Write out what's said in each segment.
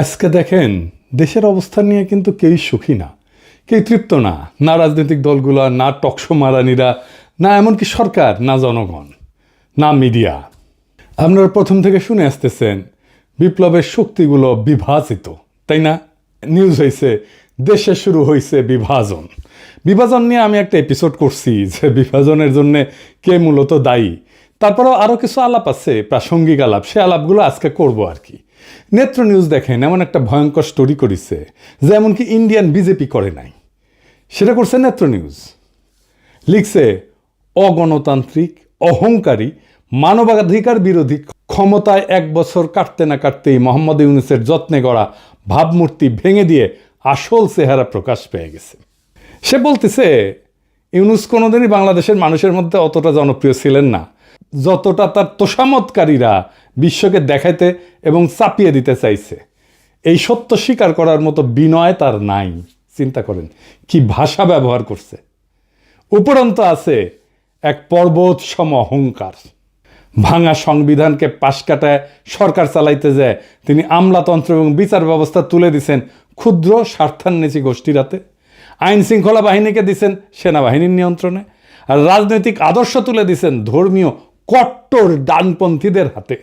আজকে দেখেন দেশের অবস্থা নিয়ে কিন্তু কেউই সুখী না, কেউ তৃপ্ত না, না রাজনৈতিক দলগুলো, না টকশো মারানিরা, না এমনকি সরকার, না জনগণ, না মিডিয়া। আপনারা প্রথম থেকে শুনে আসতেছেন বিপ্লবের শক্তিগুলো বিভাজিত, তাই না? নিউজ হয়েছে দেশে শুরু হয়েছে বিভাজন। বিভাজন নিয়ে আমি একটা এপিসোড করছি যে বিভাজনের জন্য কে মূলত দায়ী। তারপরেও আরও কিছু আলাপ আছে, প্রাসঙ্গিক আলাপ, সে আলাপগুলো আজকে করব আর কি। নেত্র নিউজ দেখেন এমন একটা ভয়ঙ্কর স্টোরি করেছে যে এমনকি ইন্ডিয়ান বিজেপি করে নাই, সেটা করছে নেত্র নিউজ। লিখছে অগণতান্ত্রিক, অহংকারী, মানবাধিকার বিরোধী, ক্ষমতায় 1 বছর কাটতে না কাটতেই মোহাম্মদ ইউনূসের যত্নে গড়া ভাবমূর্তি ভেঙে দিয়ে আসল চেহারা প্রকাশ পেয়ে গেছে। সে বলতেছে ইউনূস কোনোদিনই বাংলাদেশের মানুষের মধ্যে অতটা জনপ্রিয় ছিলেন না যতটা তার তোষামতকারীরা বিশ্বকে দেখাইতে এবং চাপিয়ে দিতে চাইছে। এই সত্য স্বীকার করার মতো বিনয় তার নাই। চিন্তা করেন কি ভাষা ব্যবহার করছে। উপরন্ত আছে এক পর্বত সম অহংকার। ভাঙা সংবিধানকে পাশ কাটায় সরকার চালাইতে যায় তিনি আমলাতন্ত্র এবং বিচার ব্যবস্থা তুলে দিছেন ক্ষুদ্র স্বার্থান্বেষী গোষ্ঠীর হাতে। আইন শৃঙ্খলা বাহিনীকে দিছেন সেনাবাহিনীর নিয়ন্ত্রণে, আর রাজনৈতিক আদর্শ তুলে দিছেন ধর্মীয় কট্টর ডানপন্থীদের হাতে।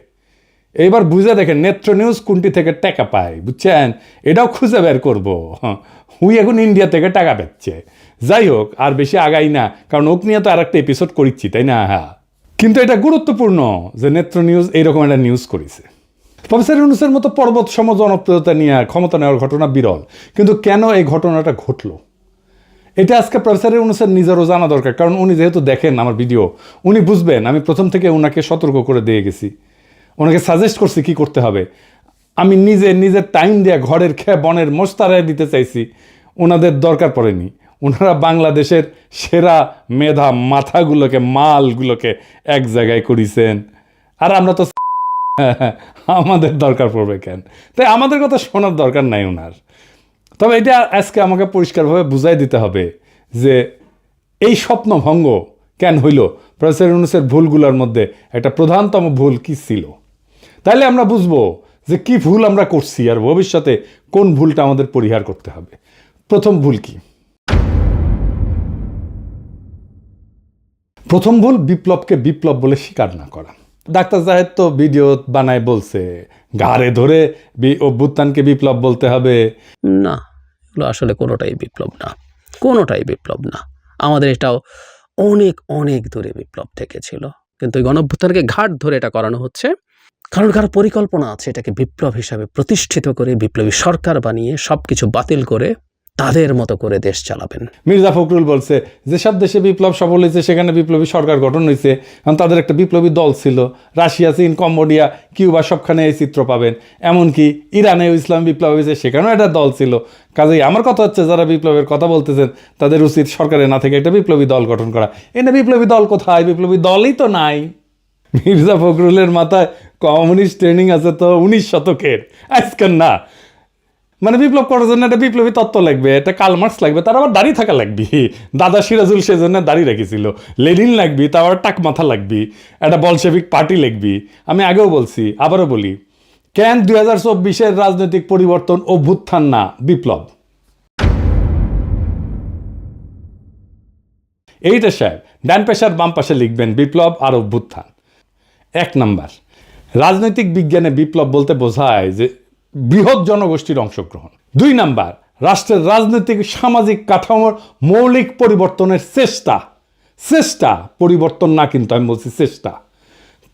এইবার বুঝে দেখেন নেত্র নিউজ কোনটি থেকে টাকা পায়, বুঝছেন? এটাও খুঁজে বের করবো। হুই এখন ইন্ডিয়া থেকে টাকা পাচ্ছে। যাই হোক, আর বেশি আগাই না, কারণ ওক নিয়ে তো আর একটা এপিসোড করিচ্ছি, তাই না? হ্যাঁ, কিন্তু এটা গুরুত্বপূর্ণ যে নেত্র নিউজ এইরকম একটা নিউজ করেছে। প্রফেসর ইউনূসের মতো পর্বত সম জনপ্রিয়তা নিয়ে ক্ষমতা নেওয়ার ঘটনা বিরল, কিন্তু কেন এই ঘটনাটা ঘটলো এটা আজকে প্রফেসর ইউনূসের নিজেরও জানা দরকার। কারণ উনি যেহেতু দেখেন আমার ভিডিও, উনি বুঝবেন আমি প্রথম থেকে ওনাকে সতর্ক করে দিয়ে গেছি, ওনাকে সাজেস্ট করছি কি করতে হবে। আমি নিজের টাইম দিয়ে ঘরের খেয়ে বনের মোস্তারায় দিতে চাইছি, ওনাদের দরকার পড়েনি। ওনারা বাংলাদেশের সেরা মেধা মাথাগুলোকে, মালগুলোকে এক জায়গায় করেছেন, আর আমরা তো আমাদের দরকার পড়বে কেন? তাই আমাদের কথা শোনার দরকার নাই ওনার। তবে এটা আজকে আমাকে পরিষ্কারভাবে বুঝাই দিতে হবে যে এই স্বপ্নভঙ্গ কেন হইল, প্রফেসর ইউনূসের ভুলগুলোর মধ্যে একটা প্রধানতম ভুল কি ছিল। তাইলে আমরা বুঝবো যে কি ভুল আমরা করছি আর ভবিষ্যতে কোন ভুলটা আমাদের পরিহার করতে হবে। প্রথম ভুল কি? প্রথম ভুল বিপ্লবকে বিপ্লব বলে স্বীকার না করা। ডাক্তার জাহেদ তো ভিডিও বানায় বলছে ঘাড়ে ধরে অভ্যুত্থানকে বিপ্লব বলতে হবে। না, এগুলো আসলে কোনোটাই বিপ্লব না, কোনোটাই বিপ্লব না। আমাদের এটাও অনেক অনেক দূরে বিপ্লব থেকে ছিল, কিন্তু এই গণঅভ্যুত্থানকে ঘাট ধরে এটা করানো হচ্ছে কারণ কারো পরিকল্পনা আছে এটাকে বিপ্লব হিসাবে প্রতিষ্ঠিত করে বিপ্লবী সরকার বানিয়ে সব কিছু বাতিল করে তাদের মতো করে দেশ চালাবেন। মির্জা ফখরুল বলছে যেসব দেশে বিপ্লব সফল হয়েছে সেখানে বিপ্লবী সরকার গঠন হয়েছে, কারণ তাদের একটা বিপ্লবী দল ছিল। রাশিয়া, চীন, কম্বোডিয়া, কিউবা সবখানে এই চিত্র পাবেন। এমনকি ইরানেও ইসলাম বিপ্লব হয়েছে, সেখানেও একটা দল ছিল। কাজেই আমার কথা হচ্ছে যারা বিপ্লবের কথা বলতেছেন তাদের উচিত সরকারে না থেকে একটা বিপ্লবী দল গঠন করা। এনে বিপ্লবী দল কোথায়? বিপ্লবী দলই তো নাই। মির্জা ফখরুলের মাথায় কমিউনিস্ট ট্রেনিং আছে তো 19 শতকের, আজকের না। মানে বিপ্লব করার জন্য একটা বিপ্লবী তত্ত্ব লাগবে, একটা কার্ল মার্কস লাগবে, তার আবার দাড়ি থাকা লাগবে। দাদা সিরাজুল সেজন্য দাড়ি রেখেছিল। লেনিন লাগবি, তার আবার টাক মাথা লাগবি, একটা বলশেভিক পার্টি লাগবি। আমি আগেও বলছি, আবারও বলি, কেন 2024-এর রাজনৈতিক পরিবর্তন অভ্যুত্থান না বিপ্লব? এইটা সাহেব ডান পেশার বাম পাশে লিখবেন বিপ্লব আর অভ্যুত্থান। 1 নাম্বার, রাজনৈতিক বিজ্ঞানে বিপ্লব বলতে বোঝায় যে বৃহৎ জনগোষ্ঠীর অংশগ্রহণ। 2 নাম্বার, রাষ্ট্রের রাজনৈতিক সামাজিক কাঠামোর মৌলিক পরিবর্তনের চেষ্টা, পরিবর্তন না, কিন্তু আমি বলছি চেষ্টা।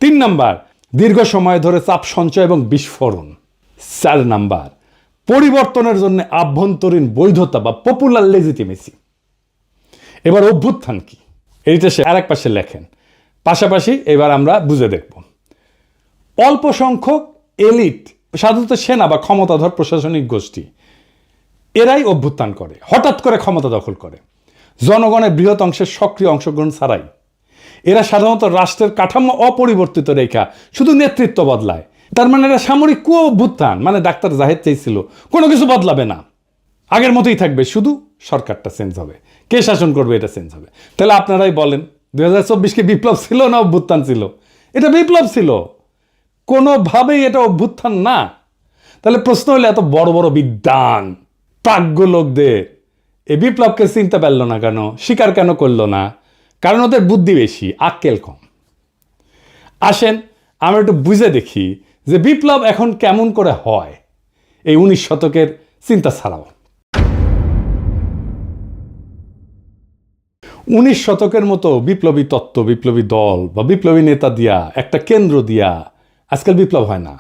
3 নাম্বার, দীর্ঘ সময় ধরে চাপ সঞ্চয় এবং বিস্ফোরণ। 4 নাম্বার, পরিবর্তনের জন্য আভ্যন্তরীণ বৈধতা বা পপুলার লেজিটিমেসি। এবার অভ্যুত্থান কি, এইটা সে আরেক পাশে লেখেন। পাশাপাশি এবার আমরা বুঝে দেখব। অল্প সংখ্যক এলিট, সাধারণত সেনা বা ক্ষমতাধর প্রশাসনিক গোষ্ঠী, এরাই অভ্যুত্থান করে, হঠাৎ করে ক্ষমতা দখল করে জনগণের বৃহৎ অংশের সক্রিয় অংশগ্রহণ ছাড়াই। এরা সাধারণত রাষ্ট্রের কাঠামো অপরিবর্তিত রেখা শুধু নেতৃত্ব বদলায়। তার মানে এরা সামরিক অভ্যুত্থান। মানে ডাক্তার জাহেদ চাইছিল কোনো কিছু বদলাবে না, আগের মতোই থাকবে, শুধু সরকারটা চেঞ্জ হবে, কে শাসন করবে এটা চেঞ্জ হবে। তাহলে আপনারাই বলেন 2024 কি বিপ্লব ছিল না অভ্যুত্থান ছিল? এটা বিপ্লব ছিল, কোনোভাবেই এটা অভ্যুত্থান না। তাহলে প্রশ্ন হলো এত বড় বড় বিদ্বান প্রাজ্ঞ লোকদের এই বিপ্লবকে চিনতে পারল না কেন, স্বীকার কেন করলো না? কারণ ওদের বুদ্ধি বেশি, আক্কেল কম। আসেন আমরা একটু বুঝে দেখি যে বিপ্লব এখন কেমন করে হয় এই 19 শতকের চিন্তা ছাড়াও। 19 শতকের মতো বিপ্লবী তত্ত্ব, বিপ্লবী দল বা বিপ্লবী নেতা দিয়া, একটা কেন্দ্র দিয়া আজকাল বিপ্লব হয় না।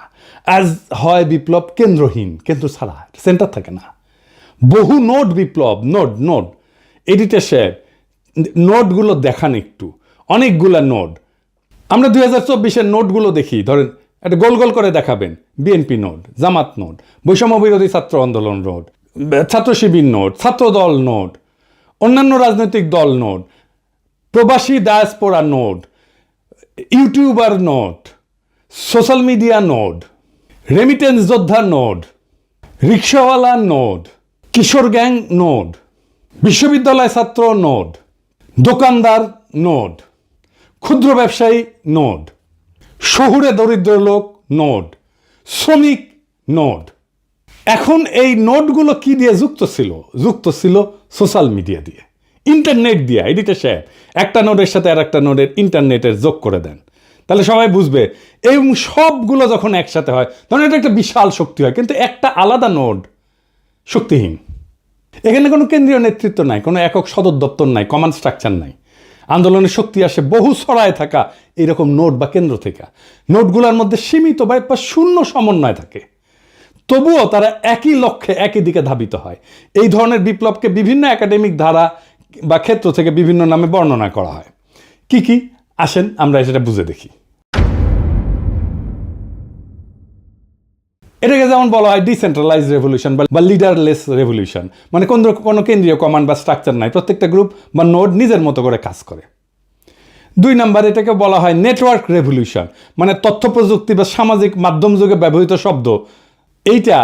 আজ হয় বিপ্লব কেন্দ্রহীন, কেন্দ্র ছাড়া, সেন্টার থাকে না। বহু নোট বিপ্লব, নোট এডিটর সাহেব নোটগুলো দেখান একটু, অনেকগুলা নোট। আমরা 2024-এর নোটগুলো দেখি, ধরেন একটা গোল গোল করে দেখাবেন, বিএনপি নোট, জামাত নোট, বৈষম্য বিরোধী ছাত্র আন্দোলন নোট, ছাত্র শিবির নোট, ছাত্র দল নোট, অন্যান্য রাজনৈতিক দল নোট, প্রবাসী diaspora note, YouTuber note, social media note, remittance যোদ্ধা নোট, রিক্সাওয়ালা নোট, কিশোর গ্যাং নোট, বিশ্ববিদ্যালয় ছাত্র নোট, দোকানদার নোট, ক্ষুদ্র ব্যবসায়ী নোট, শহুরে দরিদ্র লোক নোট, শ্রমিক নোট। এখন এই নোটগুলো কি দিয়ে যুক্ত ছিল? যুক্ত ছিল সোশ্যাল মিডিয়া দিয়ে, ইন্টারনেট দিয়ে। এডিটর সাহেব একটা নোটের সাথে আর একটা নোটের ইন্টারনেটের যোগ করে দেন, তাহলে সবাই বুঝবে। এবং সবগুলো যখন একসাথে হয় তখন এটা একটা বিশাল শক্তি হয়। কিন্তু একটা আলাদা নোট শক্তিহীন। এখানে কোনো কেন্দ্রীয় নেতৃত্ব নাই, কোনো একক সদর দপ্তর নাই, কমান্ড স্ট্রাকচার নাই। আন্দোলনের শক্তি আসে বহু ছড়ায় থাকা এরকম নোট বা কেন্দ্র থেকে। নোটগুলোর মধ্যে সীমিত বা শূন্য সমন্বয় থাকে, তবুও তারা একই লক্ষ্যে একই দিকে ধাবিত হয়। এই ধরনের বিপ্লবকে বিভিন্ন একাডেমিক ধারা বা ক্ষেত্র থেকে বিভিন্ন নামে বর্ণনা করা হয়। কি কি আসেন আমরা সেটা বুঝে দেখি। এটাকে যেমন বলা হয় ডিসেন্ট্রালাইজ রেভলিউশন বা লিডারলেস রেভলিউশন, মানে কোনো কেন্দ্রীয় কমান্ড বা স্ট্রাকচার নাই, প্রত্যেকটা গ্রুপ বা নোড নিজের মতো করে কাজ করে। 2 নম্বর এটাকে বলা হয় নেটওয়ার্ক রেভলিউশন, মানে তথ্য প্রযুক্তি বা সামাজিক মাধ্যম যুগে ব্যবহৃত শব্দ। এইটা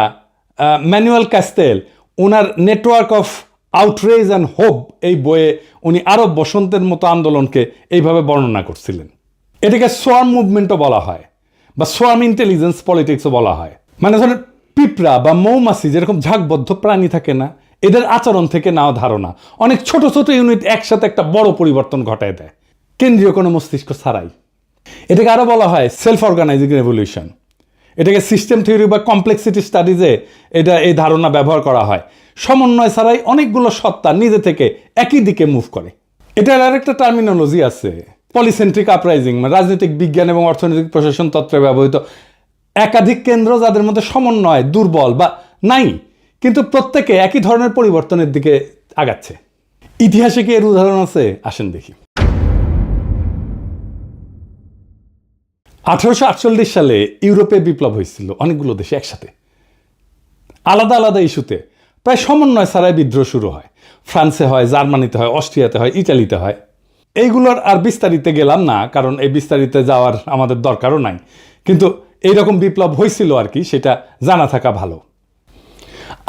Manuel castle owner network of outrage and hope এই বইয়ে উনি আরব বসন্তের মতো আন্দোলনকে এইভাবে বর্ণনা করছিলেন। এটাকে সোয়ার্ম মুভমেন্টও বলা হয় বা সোয়ার্ম ইন্টেলিজেন্স পলিটিক্সও বলা হয়। মানে ধরেন পিঁপড়া বা মৌমাছি যেরকম ঝাঁকবদ্ধ প্রাণী থাকে না, এদের আচরণ থেকে নেওয়া ধারণা অনেক ছোট ছোট ইউনিট একসাথে একটা বড় পরিবর্তন ঘটায় দেয়, কেন্দ্রীয় কোনো মস্তিষ্ক ছাড়াই। এটাকে আরও বলা হয় সেলফ অর্গানাইজিং রেভলিউশন। এটাকে সিস্টেম থিওরি বা কমপ্লেক্সিটি স্টাডিজে এই ধারণা ব্যবহার করা হয়। সমন্বয় ছাড়াই অনেকগুলো সত্তা নিজে থেকে একই দিকে মুভ করে। এটার আরেকটা টার্মিনোলজি আছে, পলিসেন্ট্রিক আপরাইজিং, মানে রাজনৈতিক বিজ্ঞান এবং অর্থনৈতিক প্রশাসন তত্ত্বে ব্যবহৃত একাধিক কেন্দ্র যাদের মধ্যে সমন্বয় দুর্বল বা নাই, কিন্তু প্রত্যেকে একই ধরনের পরিবর্তনের দিকে আগাচ্ছে। ইতিহাসে কি এর উদাহরণ আছে? আসেন দেখি। 1848 সালে ইউরোপে বিপ্লব হয়েছিল অনেকগুলো দেশে একসাথে, আলাদা আলাদা ইস্যুতে। প্রায় সমন্বয় ছাড়াই বিদ্রোহ শুরু হয়। ফ্রান্সে হয়, জার্মানিতে হয়, অস্ট্রিয়াতে হয়, ইটালিতে হয়। এইগুলোর আর বিস্তারিতে গেলাম না, কারণ এই বিস্তারিতে যাওয়ার আমাদের দরকারও নাই। কিন্তু এইরকম বিপ্লব হয়েছিল আর কি, সেটা জানা থাকা ভালো।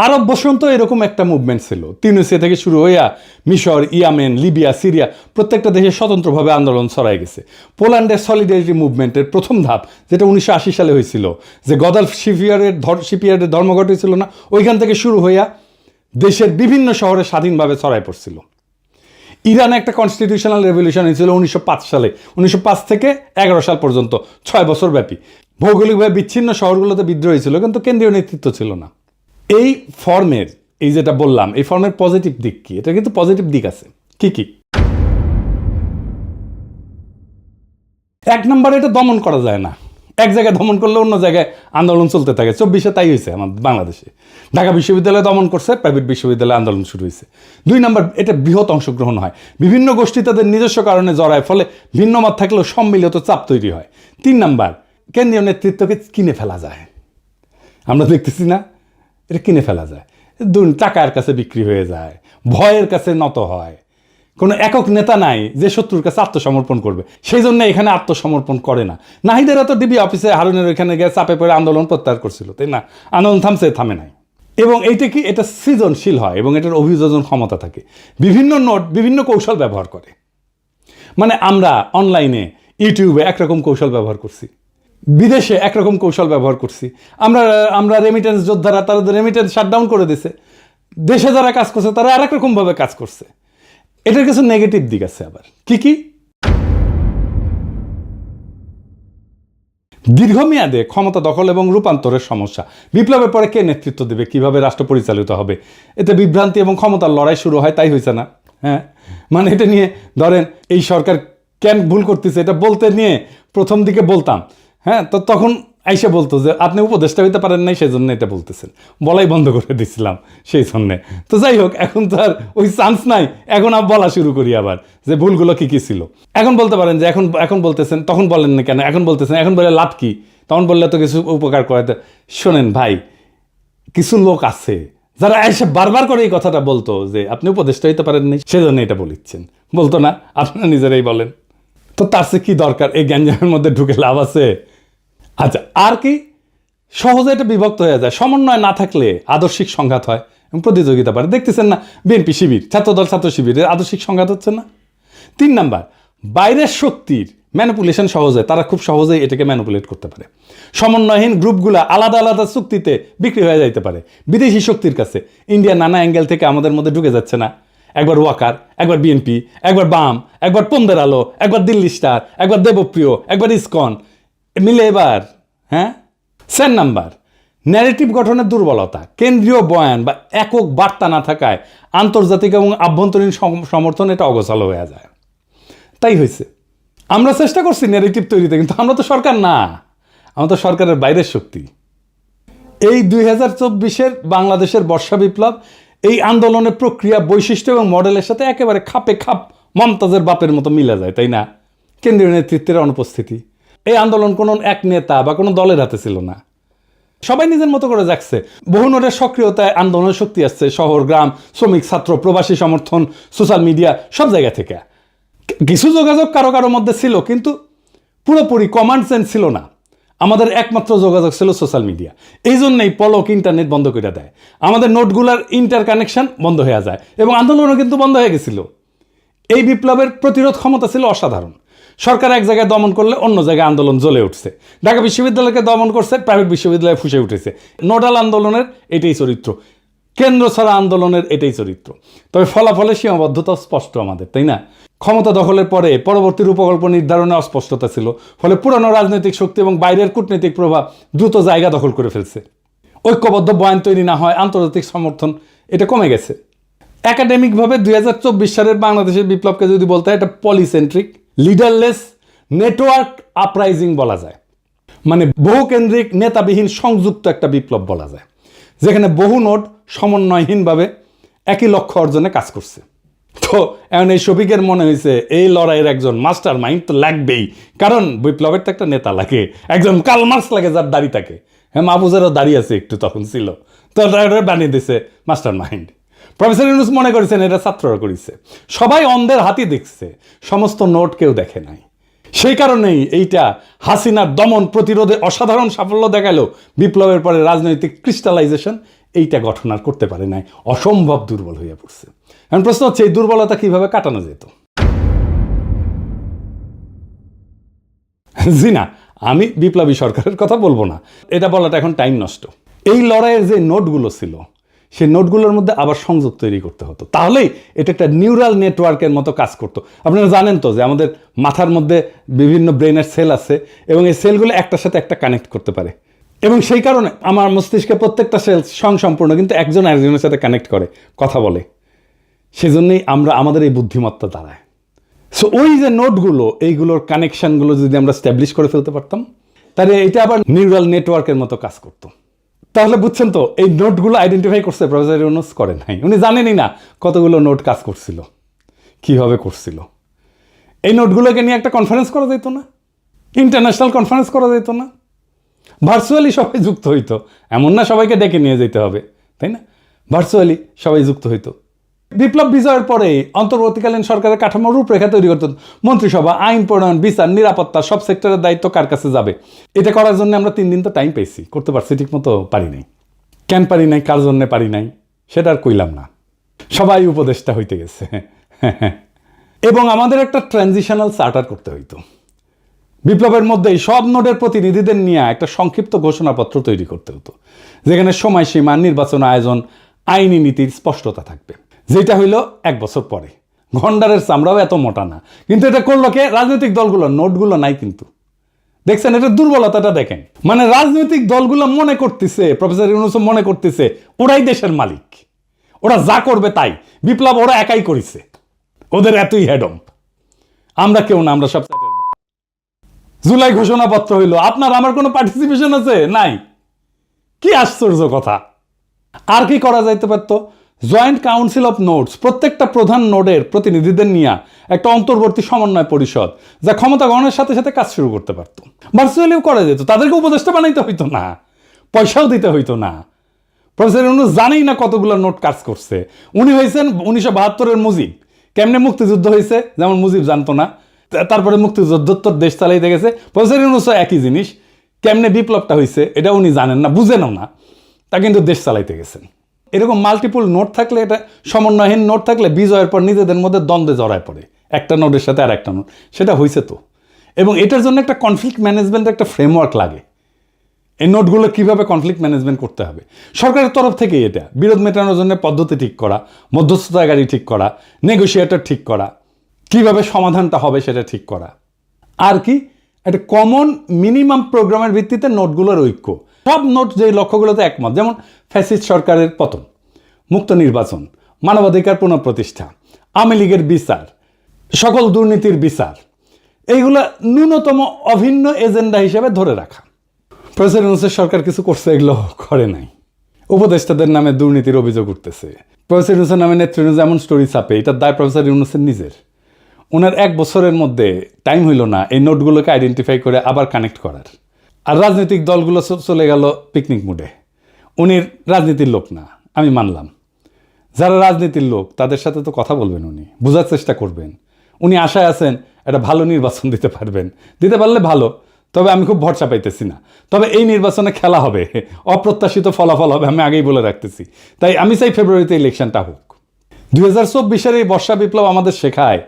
আরব বসন্ত এরকম একটা মুভমেন্ট ছিল। তিউনিসিয়া থেকে শুরু হইয়া মিশর, ইয়েমেন, লিবিয়া, সিরিয়া প্রত্যেকটা দেশে স্বতন্ত্রভাবে আন্দোলন ছড়াই গেছে। পোল্যান্ডের সলিডারিটি মুভমেন্টের প্রথম ধাপ, যেটা 1980 সালে হয়েছিল, যে গদালফ শিপইয়ার্ডের ধর্মঘট হয়েছিল না, ওইখান থেকে শুরু হইয়া দেশের বিভিন্ন শহরে স্বাধীনভাবে ছড়াই পড়ছিল। ইরানে একটা কনস্টিটিউশনাল রেভলিউশন হয়েছিল 1905 সালে। 1905 থেকে 11 সাল পর্যন্ত 6 বছর ব্যাপী। ভৌগোলিকভাবে বিচ্ছিন্ন শহরগুলোতে বিদ্রোহ হয়েছিল, কিন্তু কেন্দ্রীয় নেতৃত্ব ছিল না। এই ফর্মের, এই যেটা বললাম, এই ফর্মের পজিটিভ দিক কি? এটা কিন্তু পজিটিভ দিক আছে। কি কি? 1 নম্বরে এটা দমন করা যায় না। এক জায়গায় দমন করলে অন্য জায়গায় আন্দোলন চলতে থাকে। 24-এ তাই হয়েছে আমাদের বাংলাদেশে। ঢাকা বিশ্ববিদ্যালয় দমন করছে, প্রাইভেট বিশ্ববিদ্যালয়ে আন্দোলন শুরু হয়েছে। 2 নম্বর, এটা বৃহৎ অংশগ্রহণ হয়। বিভিন্ন গোষ্ঠী তাদের নিজস্ব কারণে জড়ায়, ফলে ভিন্ন মত থাকলেও সম্মিলিত চাপ তৈরি হয়। 3 নম্বর, কেন্দ্রীয় নেতৃত্বকে কিনে ফেলা যায়। আমরা দেখতেছি না, এটা কিনে ফেলা যায়। টাকার কাছে বিক্রি হয়ে যায়, ভয়ের কাছে নত হয়। কোনো একক নেতা নাই যে শত্রুর কাছে আত্মসমর্পণ করবে, সেই জন্য এখানে আত্মসমর্পণ করে না। নাহিদেরা তো ডিবি অফিসে হারুনের ওইখানে গিয়ে চাপে পড়ে আন্দোলন প্রত্যাহার করছিল, তাই না? আন্দোলন থামে নাই। এবং এইটা কি, এটা সৃজনশীল হয় এবং এটার অভিযোজন ক্ষমতা থাকে। বিভিন্ন নোট বিভিন্ন কৌশল ব্যবহার করে। মানে আমরা অনলাইনে ইউটিউবে একরকম কৌশল ব্যবহার করছি, বিদেশে একরকম কৌশল ব্যবহার করছি, আমরা আমরা রেমিটেন্স যোদ্ধারা তাদের রেমিটেন্স শাটডাউন করে দিছে, দেশে যারা কাজ করছে তারা আরেক রকমভাবে কাজ করছে। এটার কিছু নেগেটিভ দিক আছে আবার। কি কি? দীর্ঘমেয়াদে ক্ষমতা দখল এবং রূপান্তরের সমস্যা। বিপ্লবের পরে কে নেতৃত্ব দেবে, কিভাবে রাষ্ট্র পরিচালিত হবে, এতে বিভ্রান্তি এবং ক্ষমতার লড়াই শুরু হয়, তাই হয়েছে না? হ্যাঁ, মানে এটা নিয়ে ধরেন এই সরকার কেন ভুল করতেছে এটা বলতে নিয়ে প্রথম দিকে বলতাম, হ্যাঁ, তো তখন আইসা বলতো যে আপনি উপদেষ্টা হইতে পারেন নাই সেই জন্য এটা বলতেছেন, বলাই বন্ধ করে দিছিলাম সেই জন্যে। তো যাই হোক, এখন তো আর ওই চান্স নাই, এখন আর বলা শুরু করি আবার যে ভুলগুলো কি কি ছিল। এখন বলতে পারেন যে এখন বলতেছেন, তখন বলেন না কেন, এখন বলতেছেন, এখন বলে লাভ কি, তখন বললে তো কিছু উপকার করে। শোনেন ভাই, কিছু লোক আছে যারা এসে বারবার করে এই কথাটা বলতো যে আপনি উপদেষ্টা হইতে পারেন নাই সেজন্য এটা বলিচ্ছেন, বলতো না? আপনারা নিজেরাই বলেন। তো তার সে কি দরকার, এই গ্যাঞ্জামের মধ্যে ঢুকে লাভ আছে? আচ্ছা, আর কি? সহজে এটা বিভক্ত হয়ে যায়, সমন্বয় না থাকলে আদর্শিক সংঘাত হয় এবং প্রতিযোগিতা বাড়ে। দেখতেছেন না, বিএনপি শিবির, ছাত্রদল ছাত্র শিবিরের আদর্শিক সংঘাত হচ্ছে না? 3 নাম্বার, বাইরের শক্তির ম্যানিপুলেশন সহজে, তারা খুব সহজেই এটাকে ম্যানিপুলেট করতে পারে। সমন্বয়হীন গ্রুপগুলো আলাদা আলাদা চুক্তিতে বিক্রি হয়ে যাইতে পারে বিদেশি শক্তির কাছে। ইন্ডিয়া নানা অ্যাঙ্গেল থেকে আমাদের মধ্যে ঢুকে যাচ্ছে না, একবার ওয়াকার, একবার বিএনপি, একবার বাম, একবার পন্দের আলো, একবার দিল্লি স্টার, একবার দেবপ্রিয়, একবার ইসকন মিলে এবার। হ্যাঁ। 4 নাম্বার, ন্যারেটিভ গঠনের দুর্বলতা। কেন্দ্রীয় বয়ান বা একক বার্তা না থাকায় আন্তর্জাতিক এবং আভ্যন্তরীণ সমর্থন এটা অগোছালো হয়ে যায়। তাই হয়েছে, আমরা চেষ্টা করছি ন্যারেটিভ তৈরিতে, কিন্তু আমরা তো সরকার না, আমরা তো সরকারের বাইরের শক্তি। এই 2024-এর বাংলাদেশের বর্ষা বিপ্লব এই আন্দোলনের প্রক্রিয়া, বৈশিষ্ট্য এবং মডেলের সাথে একেবারে খাপে খাপ মমতাজের বাপের মতো মিলে যায়, তাই না? কেন্দ্রীয় নেতৃত্বের অনুপস্থিতি। এই আন্দোলন কোনো এক নেতা বা কোনো দলের হাতে ছিল না, সবাই নিজের মতো করে যাচ্ছে। বহু নোটের সক্রিয়তায় আন্দোলনের শক্তি আসছে শহর, গ্রাম, শ্রমিক, ছাত্র, প্রবাসী সমর্থন, সোশ্যাল মিডিয়া, সব জায়গা থেকে। কিছু যোগাযোগ কারো কারোর মধ্যে ছিল, কিন্তু পুরোপুরি কমান্ড সেন্স ছিল না। আমাদের একমাত্র যোগাযোগ ছিল সোশ্যাল মিডিয়া। এই জন্যই পলক ইন্টারনেট বন্ধ করে দেয়, আমাদের নোটগুলার ইন্টার কানেকশন বন্ধ হয়ে যায় এবং আন্দোলনও কিন্তু বন্ধ হয়ে গেছিল। এই বিপ্লবের প্রতিরোধ ক্ষমতা ছিল অসাধারণ। সরকার এক জায়গায় দমন করলে অন্য জায়গায় আন্দোলন জ্বলে উঠছে। ঢাকা বিশ্ববিদ্যালয়কে দমন করছে, প্রাইভেট বিশ্ববিদ্যালয়ে ফুসে উঠেছে। নোডাল আন্দোলনের এটাই চরিত্র, কেন্দ্র ছাড়া আন্দোলনের এটাই চরিত্র। তবে ফলাফলের সীমাবদ্ধতা স্পষ্ট আমাদের, তাই না? ক্ষমতা দখলের পরে পরবর্তী রূপকল্প নির্ধারণে অস্পষ্টতা ছিল, ফলে পুরানো রাজনৈতিক শক্তি এবং বাইরের কূটনৈতিক প্রভাব দ্রুত জায়গা দখল করে ফেলছে। ঐক্যবদ্ধ বয়ান তৈরি না হয়, আন্তর্জাতিক সমর্থন এটা কমে গেছে। একাডেমিকভাবে 2024 সালের বাংলাদেশের বিপ্লবকে যদি বলতে হয়, এটা পলিসেন্ট্রিক, লিডারলেস, নেটওয়ার্ক আপরাইজিং বলা যায়। মানে বহুকেন্দ্রিক, নেতাবিহীন, সংযুক্ত একটা বিপ্লব বলা যায়, যেখানে বহু নোট সমন্বয়হীনভাবে একই লক্ষ্য অর্জনে কাজ করছে। তো এখন এই শফিকের মনে হয়েছে এই লড়াইয়ের একজন মাস্টার মাইন্ড তো লাগবেই, কারণ বিপ্লবের তো একটা নেতা লাগে, একজন কার্ল মার্কস লাগে যার দাড়ি থাকে। হ্যাঁ, মাহফুজেরও দাড়ি আছে একটু, তখন ছিল, তো বানিয়ে দিয়েছে মাস্টার মাইন্ড। প্রফেসর ইউনূস মনে করেছেন এটা ছাত্ররা করেছে, সবাই অন্ধের হাতি দেখছে, সমস্ত নোট কেউ দেখে নাই। সেই কারণেই এইটা হাসিনার দমন প্রতিরোধে অসাধারণ সাফল্য দেখালো, বিপ্লবের পরে রাজনৈতিক ক্রিস্টালাইজেশন এইটা গঠন আর করতে পারে নাই, অসম্ভব দুর্বল হয়ে পড়ছে। এখন প্রশ্ন হচ্ছে এই দুর্বলতা কিভাবে কাটানো যেত? জি না, আমি বিপ্লবী সরকারের কথা বলবো না, এটা বলাটা এখন টাইম নষ্ট। এই লড়াইয়ের যে নোটগুলো ছিল, সেই নোটগুলোর মধ্যে আবার সংযোগ তৈরি করতে হতো, তাহলেই এটা একটা নিউরাল নেটওয়ার্কের মতো কাজ করতো। আপনারা জানেন তো যে আমাদের মাথার মধ্যে বিভিন্ন ব্রেনের সেল আছে এবং এই সেলগুলো একটার সাথে একটা কানেক্ট করতে পারে, এবং সেই কারণে আমার মস্তিষ্কে প্রত্যেকটা সেল স্বয়ংসম্পূর্ণ, কিন্তু একজন আরেকজনের সাথে কানেক্ট করে, কথা বলে। সেজন্যই আমরা আমাদের এই বুদ্ধিমত্তা দাঁড়ায়। সো ওই যে নোটগুলো, এইগুলোর কানেকশনগুলো যদি আমরা স্ট্যাবলিশ করে ফেলতে পারতাম, তাহলে এটা আবার নিউরাল নেটওয়ার্কের মতো কাজ করতো। তাহলে বুঝছেন তো, এই নোটগুলো আইডেন্টিফাই করছে প্রফেসর ইউনূস, করে নাই। উনি জানেনই না কতগুলো নোট কাজ করছিল, কীভাবে করছিল। এই নোটগুলোকে নিয়ে একটা কনফারেন্স করা যেত না? ইন্টারন্যাশনাল কনফারেন্স করা যেত না? ভার্চুয়ালি সবাই যুক্ত হইতো, এমন না সবাইকে ডেকে নিয়ে যেতে হবে, তাই না? ভার্চুয়ালি সবাই যুক্ত হইতো। বিপ্লব বিজয়ের পরে অন্তর্বর্তীকালীন সরকারের কাঠামো রূপরেখা তৈরি করতে মন্ত্রিসভা, আইন প্রণয়ন, বিচার, নিরাপত্তা, সব সেক্টরের দায়িত্ব কার কাছে যাবে, এটা করার জন্য আমরা 3 দিন তো টাইম পেয়েছি, করতে পারছি ঠিক মতো পারি নাই। কেন পারি নাই, কার জন্যে পারি নাই, সেটা আর কইলাম না, সবাই উপদেষ্টা হইতে গেছে। এবং আমাদের একটা ট্রানজিশনাল চার্টার করতে হইতো, বিপ্লবের মধ্যেই সব নোডের প্রতিনিধিদের নিয়ে একটা সংক্ষিপ্ত ঘোষণাপত্র তৈরি করতে হতো, যেখানে সময়সীমা, নির্বাচন আয়োজন, আইনি নীতির স্পষ্টতা থাকবে, যেটা হইল 1 বছর পরে। গন্ডারের চামড়াও এত মোটা না, কিন্তু এটা করলো কে? রাজনৈতিক দলগুলো। নোটগুলো নাই কিন্তু। দেখছেন, এটা দুর্বলতাটা দেখেন। মানে রাজনৈতিক দলগুলো মনে করতেছে, প্রফেসর ইউনূস মনে করতেছে ওরাই দেশের মালিক, ওরা যা করবে তাই। বিপ্লব ওরা একাই করেছে, ওদের এতই হেডম। আমরা কেউ না, আমরা সব জুলাই ঘোষণাপত্র হইল, আপনার আমার কোনো পার্টিসিপেশন আছে? নাই। কি আশ্চর্য কথা। আর কি করা যাইতে পারত? জয়েন্ট কাউন্সিল অফ নোডস, প্রত্যেকটা প্রধান নোডের প্রতিনিধিদের নিয়ে একটা অন্তর্বর্তী সমন্বয় পরিষদ, যা ক্ষমতা গ্রহণের সাথে সাথে কাজ শুরু করতে পারত। ভার্চুয়ালিও করা যেত, তাদেরকে উপদেষ্টা বানাইতে হইতো না, পয়সাও দিতে হইতো না। প্রফেসর ইউনূস জানেই না কতগুলো নোট কাজ করছে। উনি হয়েছেন 1972-এর মুজিব। কেমনে মুক্তিযুদ্ধ হয়েছে যেমন মুজিব জানতো না, তারপরে মুক্তিযুদ্ধোত্তর দেশ চালাইতে গেছে। প্রফেসর ইউনূসও একই জিনিস, কেমনে বিপ্লবটা হয়েছে এটা উনি জানেন না, বুঝেনও না, তা কিন্তু দেশ চালাইতে গেছেন। এরকম মাল্টিপল নোট থাকলে, এটা সমন্বয়হীন নোট থাকলে বিজয়ের পর নিজেদের মধ্যে দ্বন্দ্বে জড়ায় পড়ে, একটা নোটের সাথে আর একটা নোট। সেটা হয়েছে তো। এবং এটার জন্য একটা কনফ্লিক্ট ম্যানেজমেন্ট, একটা ফ্রেমওয়ার্ক লাগে। এই নোটগুলো কীভাবে কনফ্লিক্ট ম্যানেজমেন্ট করতে হবে, সরকারের তরফ থেকে এটা বিরোধ মেটানোর জন্য পদ্ধতি ঠিক করা, মধ্যস্থতাকারী ঠিক করা, নেগোসিয়েটর ঠিক করা, কিভাবে সমাধানটা হবে সেটা ঠিক করা। আর কি, একটা কমন মিনিমাম প্রোগ্রামের ভিত্তিতে নোটগুলোর ঐক্য। সব নোট যে লক্ষ্যগুলোতে একমত, যেমন ফ্যাসিস্ট সরকারের পতন, মুক্ত নির্বাচন, মানবাধিকার পুনঃপ্রতিষ্ঠা, আওয়ামী লীগের বিচার, সকল দুর্নীতির বিচার, এইগুলা ন্যূনতম অভিন্ন এজেন্ডা হিসেবে ধরে রাখা। প্রফেসর ইউনূসের সরকার কিছু করছে, এগুলো করে নাই। উপদেষ্টাদের নামে দুর্নীতির অভিযোগ উঠতেছে। প্রফেসর ইউনূসের নামে নেতৃত্ব এমন স্টোরি ছাপে, এটার দায় প্রফেসর ইউনূসের নিজের। ওনার 1 বছরের মধ্যে টাইম হইল না এই নোটগুলোকে আইডেন্টিফাই করে আবার কানেক্ট করার। আর রাজনৈতিক দলগুলো চলে গেল পিকনিক মুডে। উনি রাজনীতির লোক না, আমি মানলাম। যারা রাজনীতির লোক তাদের সাথে তো কথা বলবেন, উনি বোঝার চেষ্টা করবেন। উনি আশায় আছেন একটা ভালো নির্বাচন দিতে পারবেন, দিতে পারলে ভালো। তবে আমি খুব ভরসা পাইতেছি না। তবে এই নির্বাচনে খেলা হবে, অপ্রত্যাশিত ফলাফল হবে, আমি আগেই বলে রাখতেছি। তাই আমি চাই ফেব্রুয়ারিতে ইলেকশনটা হোক। 2024-এর এই বর্ষা বিপ্লব আমাদের শেখায়,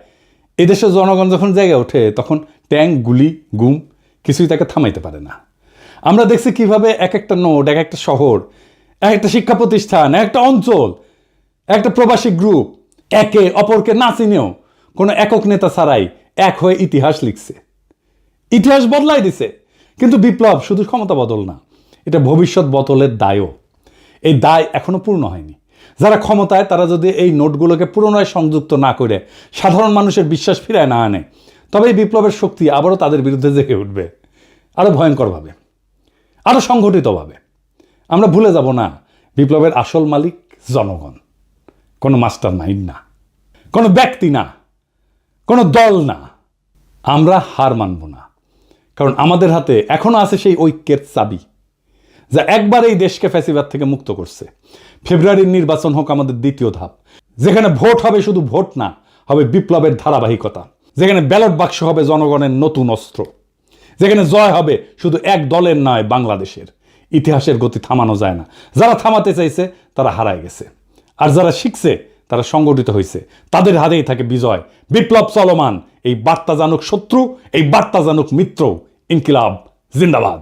এদেশের জনগণ যখন জেগে ওঠে তখন ট্যাঙ্ক, গুলি, গুম কিছুই তাকে থামাইতে পারে না। আমরা দেখছি কিভাবে এক একটা নোট, এক একটা শহর, এক একটা শিক্ষা প্রতিষ্ঠান, একটা অঞ্চল, একটা প্রবাসী গ্রুপ একে অপরকে না চিনেও কোনো একক নেতা ছাড়াই এক হয়ে ইতিহাস লিখছে, ইতিহাস বদলাই দিছে। কিন্তু বিপ্লব শুধু ক্ষমতা বদল না, এটা ভবিষ্যৎ বদলের দায়ও। এই দায় এখনো পূর্ণ হয়নি। যারা ক্ষমতায়, তারা যদি এই নোটগুলোকে পুনরায় সংযুক্ত না করে সাধারণ মানুষের বিশ্বাস ফিরায় না আনে, তবে এই বিপ্লবের শক্তি আবারও তাদের বিরুদ্ধে জেগে উঠবে, আরও ভয়ঙ্করভাবে, আরও সংগঠিতভাবে। আমরা ভুলে যাব না, বিপ্লবের আসল মালিক জনগণ, কোনো মাস্টার মাইন্ড না, কোনো ব্যক্তি না, কোনো দল না। আমরা হার মানব না, কারণ আমাদের হাতে এখনো আছে সেই ঐক্যের চাবি, যা একবার এই দেশকে ফ্যাসিবাদ থেকে মুক্ত করছে। ফেব্রুয়ারির নির্বাচন হোক আমাদের দ্বিতীয় ধাপ, যেখানে ভোট হবে শুধু ভোট না, হবে বিপ্লবের ধারাবাহিকতা, যেখানে ব্যালট বাক্স হবে জনগণের নতুন অস্ত্র, যেখানে জয় হবে শুধু এক দলের নয়, বাংলাদেশের। ইতিহাসের গতি থামানো যায় না। যারা থামাতে চাইছে তারা হারায় গেছে, আর যারা শিখছে তারা সংগঠিত হয়েছে, তাদের হাতেই থাকে বিজয়। বিপ্লব চলমান, এই বার্তা জানুক শত্রু, এই বার্তা জানুক মিত্র। ইনকিলাব জিন্দাবাদ।